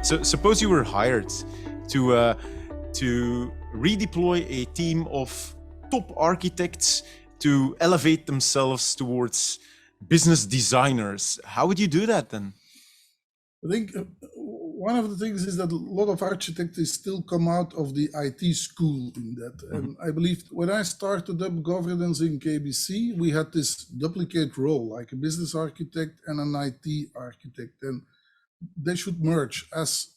So suppose you were hired to redeploy a team of top architects to elevate themselves towards business designers. How would you do that then? I think one of the things is that a lot of architects still come out of the IT school in that. And I believe when I started up governance in KBC, we had this duplicate role, like a business architect and an IT architect. And they should merge. As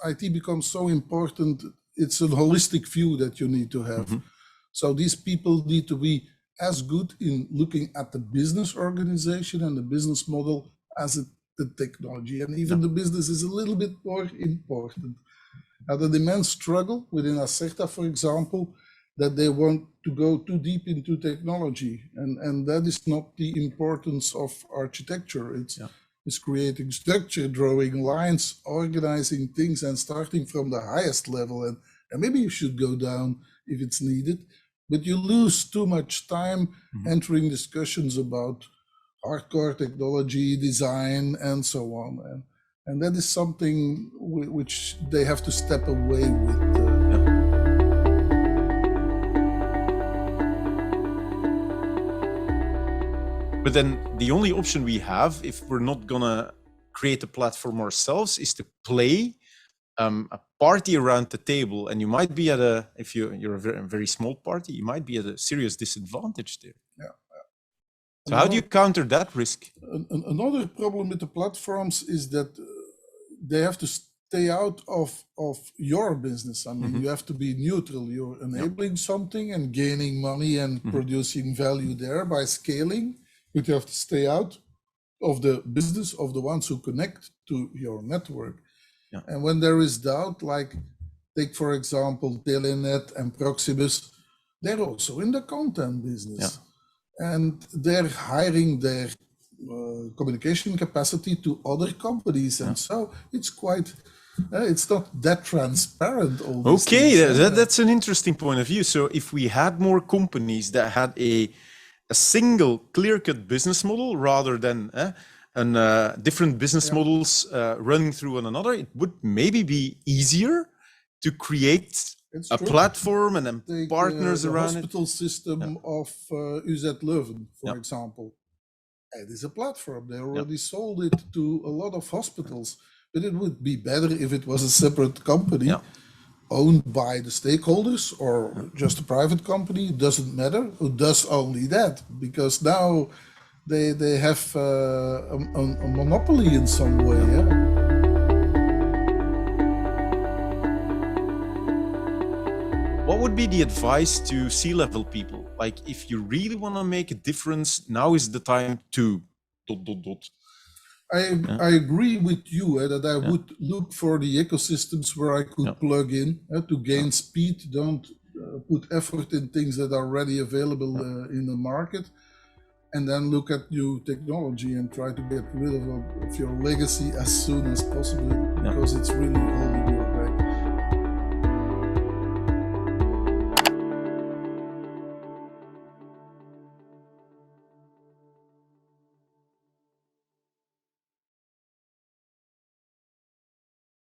IT becomes so important, it's a holistic view that you need to have. So these people need to be as good in looking at the business organization and the business model as the technology. And even the business is a little bit more important. Now, the demand struggle within Acerta, for example, that they want to go too deep into technology. And that is not the importance of architecture. It's creating structure, drawing lines, organizing things, and starting from the highest level. And maybe you should go down if it's needed, but you lose too much time entering discussions about hardcore technology, design, and so on. And that is something which they have to step away with. But then the only option we have, if we're not gonna create a platform ourselves, is to play a party around the table. And you might be at if you're a very small party, you might be at a serious disadvantage there. So how do you counter that risk? Another problem with the platforms is that they have to stay out of your business. I mean, you have to be neutral. You're enabling something and gaining money and producing value there by scaling, but you have to stay out of the business of the ones who connect to your network. And when there is doubt, like take, for example, Telenet and Proximus, they're also in the content business. And they're hiring their communication capacity to other companies. And so it's quite, it's not that transparent. Okay, that's an interesting point of view. So if we had more companies that had a single clear-cut business model rather than different business models running through one another, it would maybe be easier to create a platform and then partners around the hospital system of UZ Leuven, for example. It is a platform. They already sold it to a lot of hospitals, but it would be better if it was a separate company owned by the stakeholders or just a private company. It doesn't matter who does only that, because now they have a monopoly in some way. What would be the advice to C-level people? Like, if you really want to make a difference, now is the time to ... I agree with you that I would look for the ecosystems where I could plug in to gain speed. Don't put effort in things that are already available in the market. And then look at new technology and try to get rid of your legacy as soon as possible, because it's really